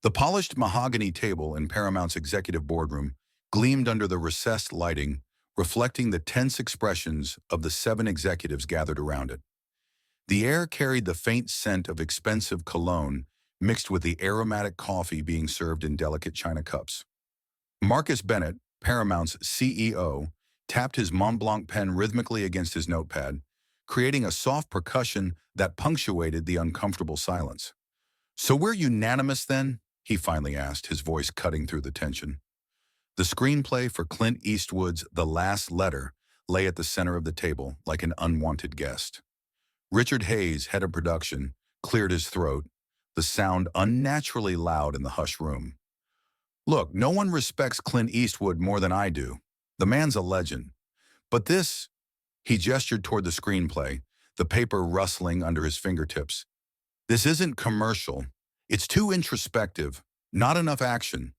The polished mahogany table in Paramount's executive boardroom gleamed under the recessed lighting, reflecting the tense expressions of the 7 executives gathered around it. The air carried the faint scent of expensive cologne mixed with the aromatic coffee being served in delicate china cups. Marcus Bennett, Paramount's CEO, tapped his Mont Blanc pen rhythmically against his notepad, creating a soft percussion that punctuated the uncomfortable silence. "So we're unanimous then?" he finally asked, his voice cutting through the tension. The screenplay for Clint Eastwood's The Last Letter lay at the center of the table like an unwanted guest. Richard Hayes, head of production, cleared his throat, the sound unnaturally loud in the hushed room. "Look, no one respects Clint Eastwood more than I do. The man's a legend. But this," he gestured toward the screenplay, the paper rustling under his fingertips. "This isn't commercial. It's too introspective. Not enough action."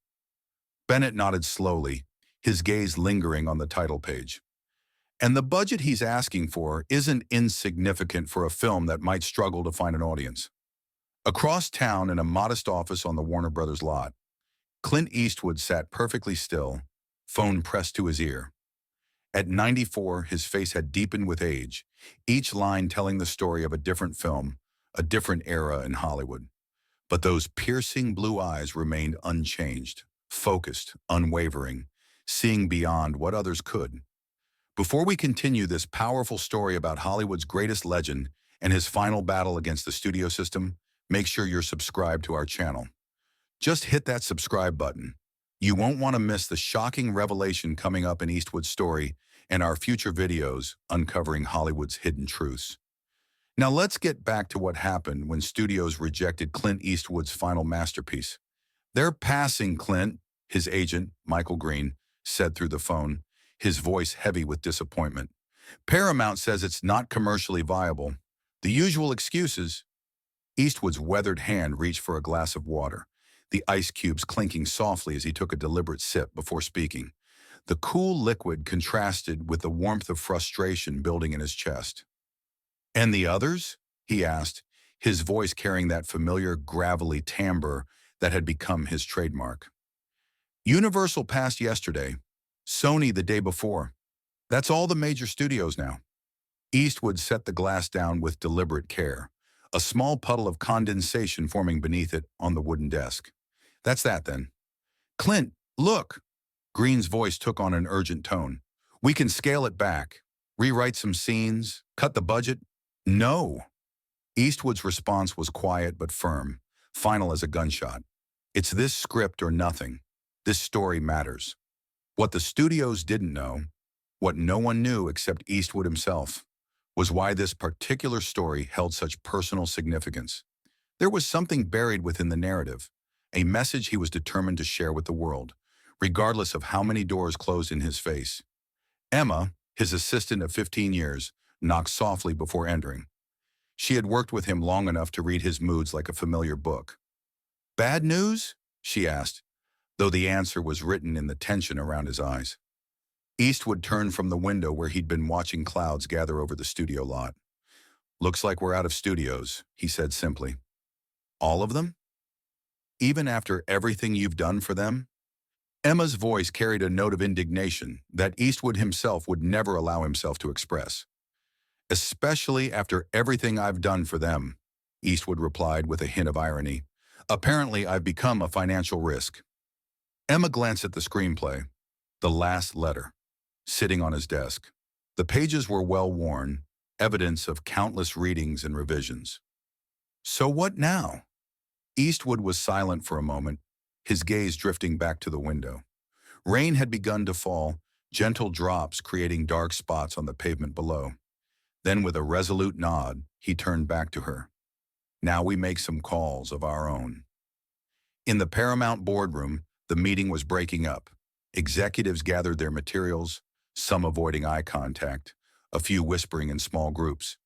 Bennett nodded slowly, his gaze lingering on the title page. "And the budget he's asking for isn't insignificant for a film that might struggle to find an audience." Across town in a modest office on the Warner Brothers lot, Clint Eastwood sat perfectly still, phone pressed to his ear. At 94, his face had deepened with age, each line telling the story of a different film, a different era in Hollywood. But those piercing blue eyes remained unchanged, focused, unwavering, seeing beyond what others could. Before we continue this powerful story about Hollywood's greatest legend and his final battle against the studio system, make sure you're subscribed to our channel. Just hit that subscribe button. You won't want to miss the shocking revelation coming up in Eastwood's story and our future videos uncovering Hollywood's hidden truths. Now let's get back to what happened when studios rejected Clint Eastwood's final masterpiece. "They're passing, Clint," his agent, Michael Green, said through the phone, his voice heavy with disappointment. "Paramount says it's not commercially viable. The usual excuses." Eastwood's weathered hand reached for a glass of water, the ice cubes clinking softly as he took a deliberate sip before speaking. The cool liquid contrasted with the warmth of frustration building in his chest. "And the others?" he asked, his voice carrying that familiar gravelly timbre that had become his trademark. "Universal passed yesterday, Sony the day before. That's all the major studios now." Eastwood set the glass down with deliberate care, a small puddle of condensation forming beneath it on the wooden desk. "That's that then." "Clint, look!" Green's voice took on an urgent tone. "We can scale it back, rewrite some scenes, cut the budget." "No." Eastwood's response was quiet but firm, final as a gunshot. "It's this script or nothing. This story matters." What the studios didn't know, what no one knew except Eastwood himself, was why this particular story held such personal significance. There was something buried within the narrative, a message he was determined to share with the world, regardless of how many doors closed in his face. Emma, his assistant of 15 years, knocked softly before entering. She had worked with him long enough to read his moods like a familiar book. "Bad news?" she asked, though the answer was written in the tension around his eyes. Eastwood turned from the window where he'd been watching clouds gather over the studio lot. "Looks like we're out of studios," he said simply. "All of them? Even after everything you've done for them?" Emma's voice carried a note of indignation that Eastwood himself would never allow himself to express. "Especially after everything I've done for them," Eastwood replied with a hint of irony. "Apparently, I've become a financial risk." Emma glanced at the screenplay, The Last Letter, sitting on his desk. The pages were well-worn, evidence of countless readings and revisions. "So what now?" Eastwood was silent for a moment, his gaze drifting back to the window. Rain had begun to fall, gentle drops creating dark spots on the pavement below. Then with a resolute nod, he turned back to her. "Now we make some calls of our own." In the Paramount boardroom, the meeting was breaking up. Executives gathered their materials, some avoiding eye contact, a few whispering in small groups.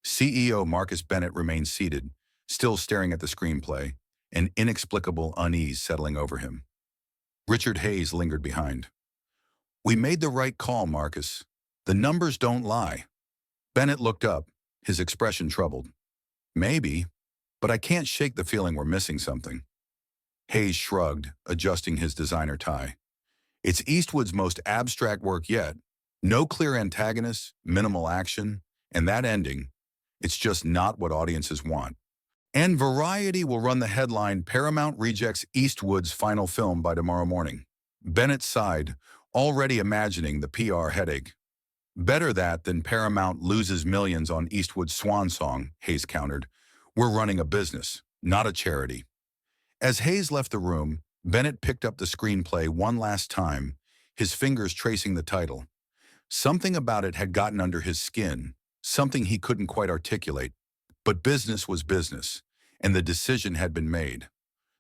CEO Marcus Bennett remained seated, still staring at the screenplay, an inexplicable unease settling over him. Richard Hayes lingered behind. "We made the right call, Marcus. The numbers don't lie." Bennett looked up, his expression troubled. "Maybe, but I can't shake the feeling we're missing something." Hayes shrugged, adjusting his designer tie. It's Eastwood's most abstract work yet. No clear antagonist, minimal action, and that ending, it's just not what audiences want. And Variety will run the headline, Paramount rejects Eastwood's final film by tomorrow morning. Bennett sighed, already imagining the PR headache. Better that than Paramount loses millions on Eastwood's swan song, Hayes countered. We're running a business, not a charity. As Hayes left the room, Bennett picked up the screenplay one last time, his fingers tracing the title. Something about it had gotten under his skin, something he couldn't quite articulate. But business was business, and the decision had been made.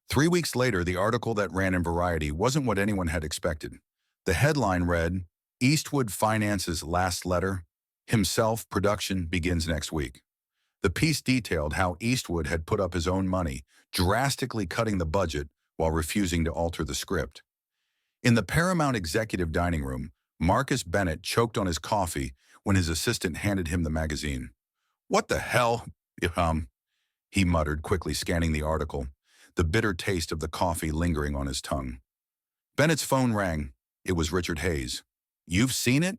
3 weeks later, the article that ran in Variety wasn't what anyone had expected. The headline read, Eastwood finances last letter, himself production begins next week. The piece detailed how Eastwood had put up his own money, drastically cutting the budget while refusing to alter the script. In the Paramount executive dining room, Marcus Bennett choked on his coffee when his assistant handed him the magazine. What the hell? He muttered, quickly scanning the article, the bitter taste of the coffee lingering on his tongue. Bennett's phone rang. It was Richard Hayes. You've seen it?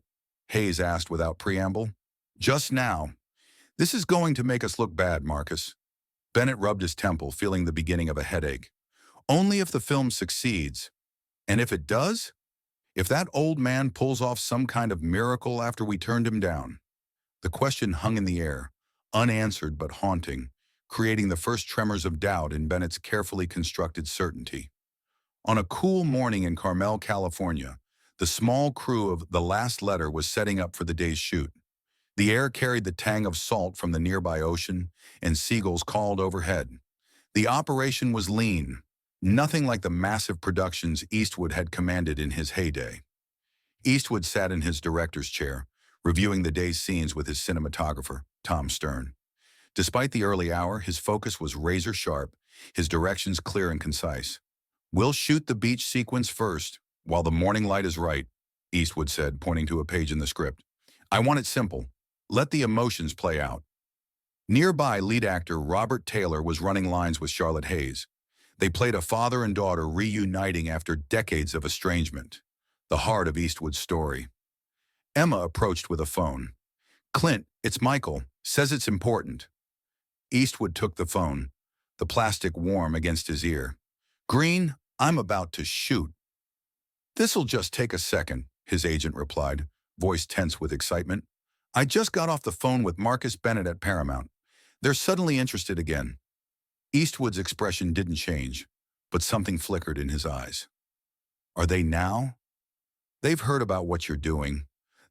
Hayes asked without preamble. Just now. This is going to make us look bad, Marcus. Bennett rubbed his temple, feeling the beginning of a headache. Only if the film succeeds. And if it does? If that old man pulls off some kind of miracle after we turned him down. The question hung in the air, unanswered but haunting, creating the first tremors of doubt in Bennett's carefully constructed certainty. On a cool morning in Carmel, California, the small crew of The Last Letter was setting up for the day's shoot. The air carried the tang of salt from the nearby ocean, and seagulls called overhead. The operation was lean, nothing like the massive productions Eastwood had commanded in his heyday. Eastwood sat in his director's chair, reviewing the day's scenes with his cinematographer, Tom Stern. Despite the early hour, his focus was razor sharp, his directions clear and concise. We'll shoot the beach sequence first, while the morning light is right, Eastwood said, pointing to a page in the script. I want it simple. Let the emotions play out. Nearby, lead actor Robert Taylor was running lines with Charlotte Hayes. They played a father and daughter reuniting after decades of estrangement, the heart of Eastwood's story. Emma approached with a phone. Clint, it's Michael. Says it's important. Eastwood took the phone, the plastic warm against his ear. Green, I'm about to shoot. This'll just take a second, his agent replied, voice tense with excitement. I just got off the phone with Marcus Bennett at Paramount. They're suddenly interested again. Eastwood's expression didn't change, but something flickered in his eyes. Are they now? They've heard about what you're doing.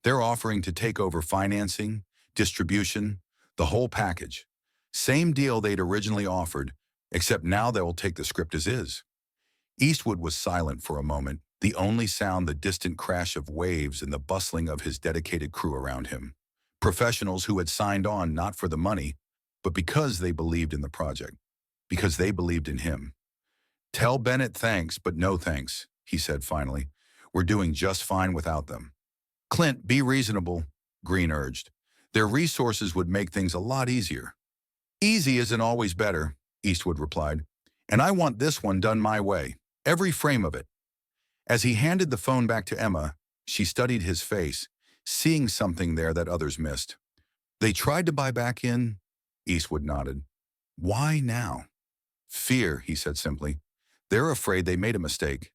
They're offering to take over financing, distribution, the whole package. Same deal they'd originally offered, except now they'll take the script as is. Eastwood was silent for a moment, the only sound the distant crash of waves and the bustling of his dedicated crew around him. Professionals who had signed on not for the money, but because they believed in the project, because they believed in him. Tell Bennett thanks, but no thanks, he said finally. We're doing just fine without them. Clint, be reasonable, Green urged. Their resources would make things a lot easier. Easy isn't always better, Eastwood replied. And I want this one done my way, every frame of it. As he handed the phone back to Emma, she studied his face, seeing something there that others missed. They tried to buy back in, Eastwood nodded. Why now? Fear, he said simply. They're afraid they made a mistake.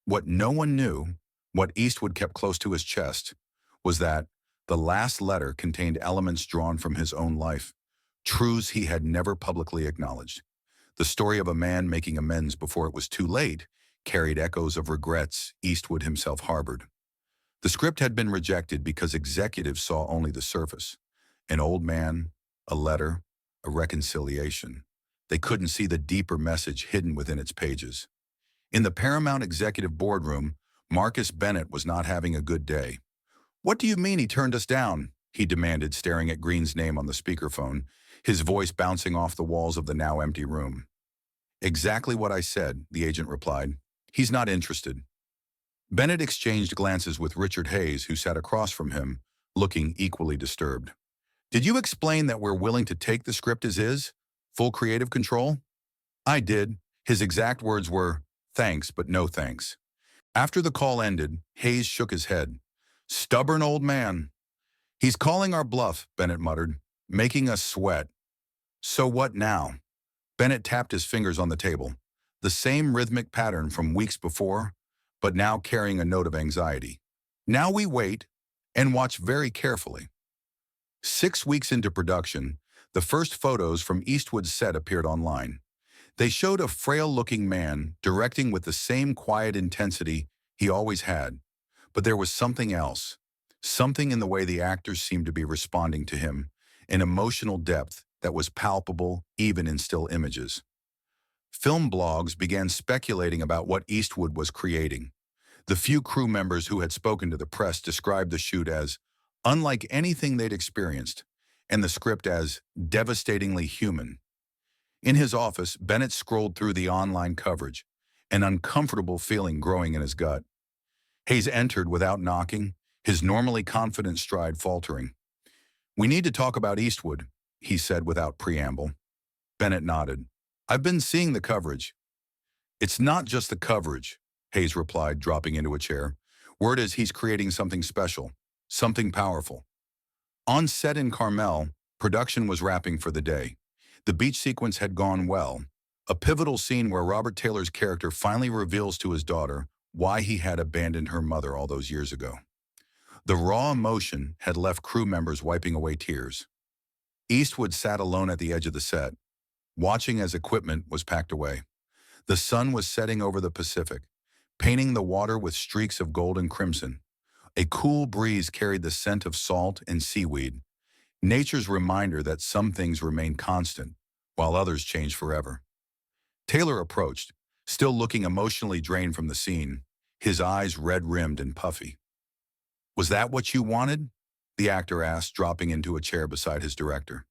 What no one knew, what Eastwood kept close to his chest, was that The Last Letter contained elements drawn from his own life, truths he had never publicly acknowledged. The story of a man making amends before it was too late carried echoes of regrets Eastwood himself harbored. The script had been rejected because executives saw only the surface. An old man, a letter, a reconciliation. They couldn't see the deeper message hidden within its pages. In the Paramount executive boardroom, Marcus Bennett was not having a good day. What do you mean he turned us down? He demanded, staring at Green's name on the speakerphone, his voice bouncing off the walls of the now empty room. Exactly what I said, the agent replied. He's not interested. Bennett exchanged glances with Richard Hayes, who sat across from him, looking equally disturbed. Did you explain that we're willing to take the script as is? Full creative control? I did, His exact words were, "Thanks, but no thanks." After the call ended, Hayes shook his head. "Stubborn old man." "He's calling our bluff," Bennett muttered, "making us sweat." "So what now?" Bennett tapped his fingers on the table. The same rhythmic pattern from weeks before, but now carrying a note of anxiety. "Now we wait and watch very carefully." 6 weeks into production, the first photos from Eastwood's set appeared online. They showed a frail-looking man directing with the same quiet intensity he always had. But there was something else, something in the way the actors seemed to be responding to him, an emotional depth that was palpable even in still images. Film blogs began speculating about what Eastwood was creating. The few crew members who had spoken to the press described the shoot as unlike anything they'd experienced, and the script as devastatingly human. In his office, Bennett scrolled through the online coverage, an uncomfortable feeling growing in his gut. Hayes entered without knocking, his normally confident stride faltering. "We need to talk about Eastwood," he said without preamble. Bennett nodded. "I've been seeing the coverage." "It's not just the coverage," Hayes replied, dropping into a chair. "Word is he's creating something special, something powerful." On set in Carmel, production was wrapping for the day. The beach sequence had gone well, a pivotal scene where Robert Taylor's character finally reveals to his daughter why he had abandoned her mother all those years ago. The raw emotion had left crew members wiping away tears. Eastwood sat alone at the edge of the set, watching as equipment was packed away. The sun was setting over the Pacific, painting the water with streaks of gold and crimson. A cool breeze carried the scent of salt and seaweed, nature's reminder that some things remain constant, while others change forever. Taylor approached, still looking emotionally drained from the scene, his eyes red-rimmed and puffy. "Was that what you wanted?" the actor asked, dropping into a chair beside his director.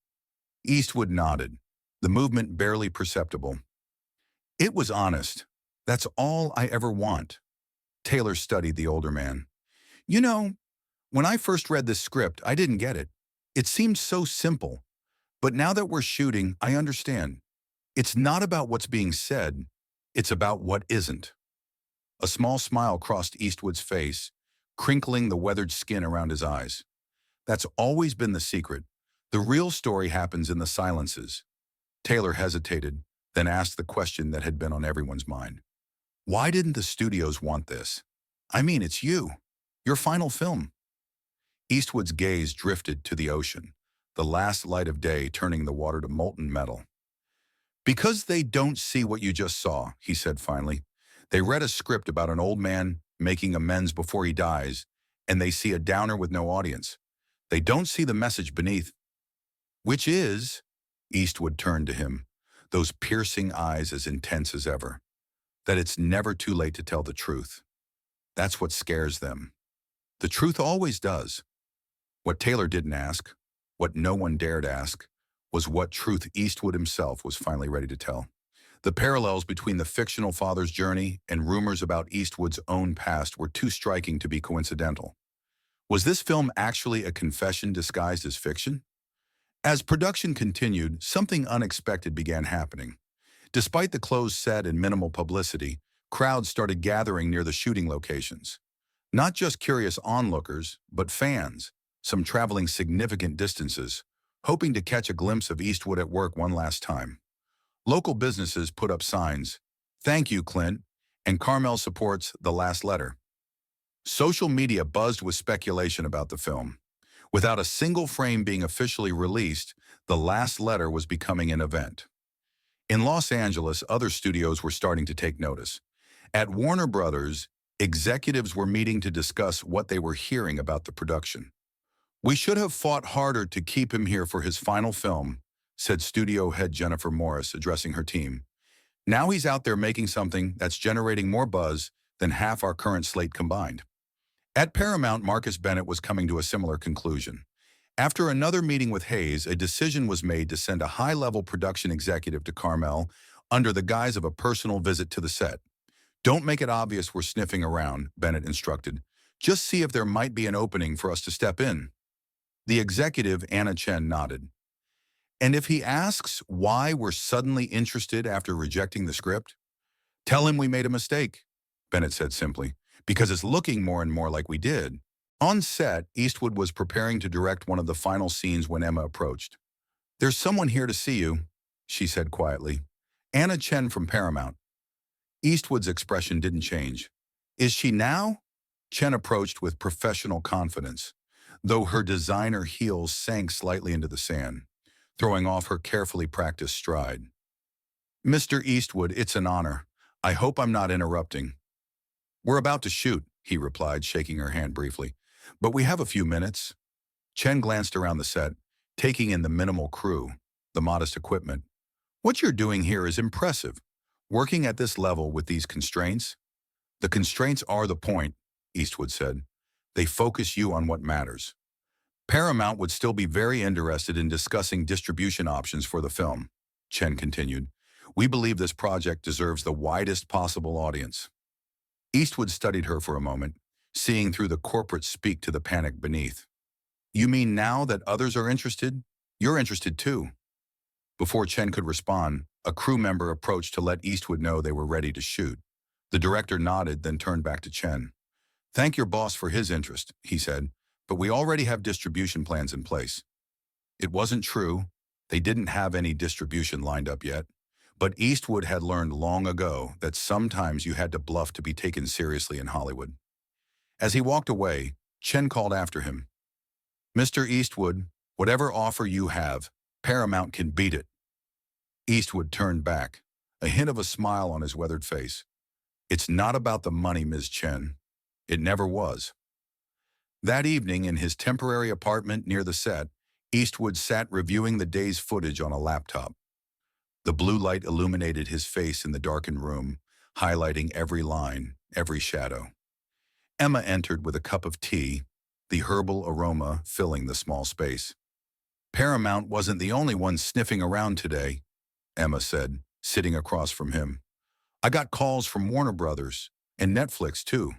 Eastwood nodded, the movement barely perceptible. "It was honest. That's all I ever want." Taylor studied the older man. "You know, when I first read this script, I didn't get it. It seemed so simple. But now that we're shooting, I understand. It's not about what's being said, it's about what isn't." A small smile crossed Eastwood's face, crinkling the weathered skin around his eyes. "That's always been the secret. The real story happens in the silences." Taylor hesitated, then asked the question that had been on everyone's mind. "Why didn't the studios want this? I mean, it's you. Your final film." Eastwood's gaze drifted to the ocean, the last light of day turning the water to molten metal. "Because they don't see what you just saw," he said finally. "They read a script about an old man making amends before he dies, and they see a downer with no audience. They don't see the message beneath." "Which is," Eastwood turned to him, those piercing eyes as intense as ever, "that it's never too late to tell the truth. That's what scares them. The truth always does." What Taylor didn't ask, what no one dared ask, was what truth Eastwood himself was finally ready to tell. The parallels between the fictional father's journey and rumors about Eastwood's own past were too striking to be coincidental. Was this film actually a confession disguised as fiction? As production continued, something unexpected began happening. Despite the closed set and minimal publicity, crowds started gathering near the shooting locations. Not just curious onlookers, but fans, some traveling significant distances, hoping to catch a glimpse of Eastwood at work one last time. Local businesses put up signs, "Thank you, Clint," and Carmel supports The Last Letter. Social media buzzed with speculation about the film. Without a single frame being officially released, The Last Letter was becoming an event. In Los Angeles, other studios were starting to take notice. At Warner Brothers, executives were meeting to discuss what they were hearing about the production. "We should have fought harder to keep him here for his final film," said studio head Jennifer Morris, addressing her team. "Now he's out there making something that's generating more buzz than half our current slate combined." At Paramount, Marcus Bennett was coming to a similar conclusion. After another meeting with Hayes, a decision was made to send a high-level production executive to Carmel under the guise of a personal visit to the set. "Don't make it obvious we're sniffing around," Bennett instructed. "Just see if there might be an opening for us to step in." The executive, Anna Chen, nodded. "And if he asks why we're suddenly interested after rejecting the script?" Tell him we made a mistake, Bennett said simply, because it's looking more and more like we did. On set, Eastwood was preparing to direct one of the final scenes when Emma approached. There's someone here to see you, she said quietly. Anna Chen from Paramount. Eastwood's expression didn't change. Is she now? Chen approached with professional confidence, though her designer heels sank slightly into the sand, throwing off her carefully practiced stride. Mr. Eastwood, it's an honor. I hope I'm not interrupting. We're about to shoot, he replied, shaking her hand briefly. But we have a few minutes. Chen glanced around the set, taking in the minimal crew, the modest equipment. What you're doing here is impressive. Working at this level with these constraints? The constraints are the point, Eastwood said. They focus you on what matters. Paramount would still be very interested in discussing distribution options for the film, Chen continued. We believe this project deserves the widest possible audience. Eastwood studied her for a moment, seeing through the corporate speak to the panic beneath. You mean now that others are interested, you're interested too? Before Chen could respond, a crew member approached to let Eastwood know they were ready to shoot. The director nodded, then turned back to Chen. Thank your boss for his interest, he said, but we already have distribution plans in place. It wasn't true. They didn't have any distribution lined up yet. But Eastwood had learned long ago that sometimes you had to bluff to be taken seriously in Hollywood. As he walked away, Chen called after him. Mr. Eastwood, whatever offer you have, Paramount can beat it. Eastwood turned back, a hint of a smile on his weathered face. It's not about the money, Ms. Chen. It never was. That evening, in his temporary apartment near the set, Eastwood sat reviewing the day's footage on a laptop. The blue light illuminated his face in the darkened room, highlighting every line, every shadow. Emma entered with a cup of tea, the herbal aroma filling the small space. Paramount wasn't the only one sniffing around today, Emma said, sitting across from him. I got calls from Warner Brothers and Netflix, too.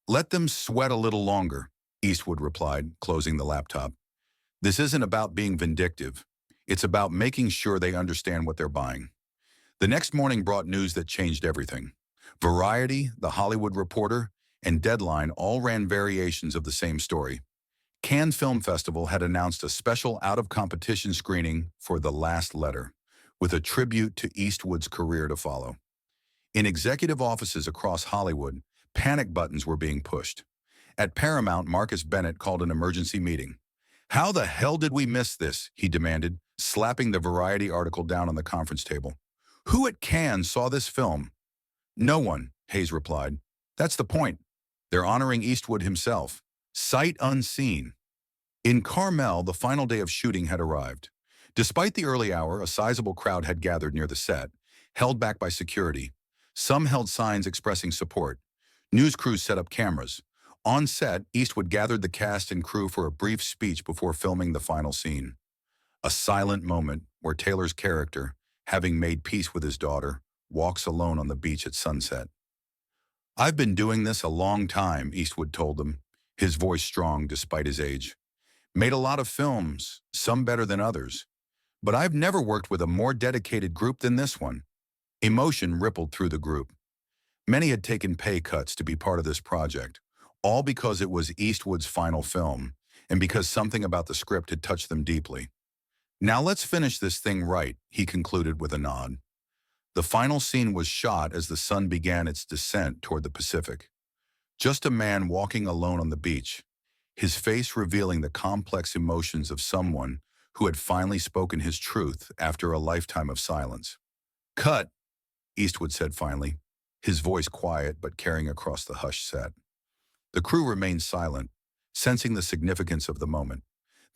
Let them sweat a little longer, Eastwood replied, closing the laptop. This isn't about being vindictive. It's about making sure they understand what they're buying. The next morning brought news that changed everything. Variety, The Hollywood Reporter, and Deadline all ran variations of the same story. Cannes Film Festival had announced a special out-of-competition screening for The Last Letter, with a tribute to Eastwood's career to follow. In executive offices across Hollywood, panic buttons were being pushed. At Paramount, Marcus Bennett called an emergency meeting. How the hell did we miss this? He demanded, slapping the Variety article down on the conference table. Who at Cannes saw this film? No one, Hayes replied. That's the point. They're honoring Eastwood himself. Sight unseen. In Carmel, the final day of shooting had arrived. Despite the early hour, a sizable crowd had gathered near the set, held back by security. Some held signs expressing support. News crews set up cameras. On set, Eastwood gathered the cast and crew for a brief speech before filming the final scene. A silent moment where Taylor's character, having made peace with his daughter, walks alone on the beach at sunset. I've been doing this a long time, Eastwood told them, his voice strong despite his age. Made a lot of films, some better than others. But I've never worked with a more dedicated group than this one. Emotion rippled through the group. Many had taken pay cuts to be part of this project, all because it was Eastwood's final film, and because something about the script had touched them deeply. Now let's finish this thing right, he concluded with a nod. The final scene was shot as the sun began its descent toward the Pacific. Just a man walking alone on the beach, his face revealing the complex emotions of someone who had finally spoken his truth after a lifetime of silence. Cut, Eastwood said finally, his voice quiet but carrying across the hushed set. The crew remained silent, sensing the significance of the moment.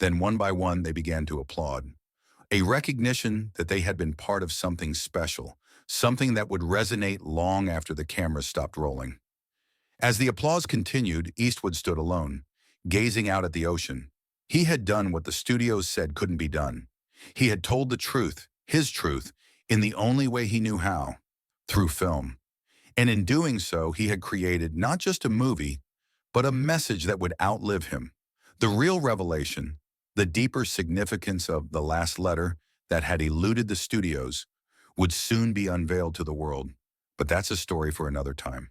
Then one by one they began to applaud. A recognition that they had been part of something special, something that would resonate long after the cameras stopped rolling. As the applause continued, Eastwood stood alone, gazing out at the ocean. He had done what the studios said couldn't be done. He had told the truth, his truth, in the only way he knew how, through film. And in doing so, he had created not just a movie, but a message that would outlive him. The real revelation, the deeper significance of The Last Letter that had eluded the studios, would soon be unveiled to the world. But that's a story for another time.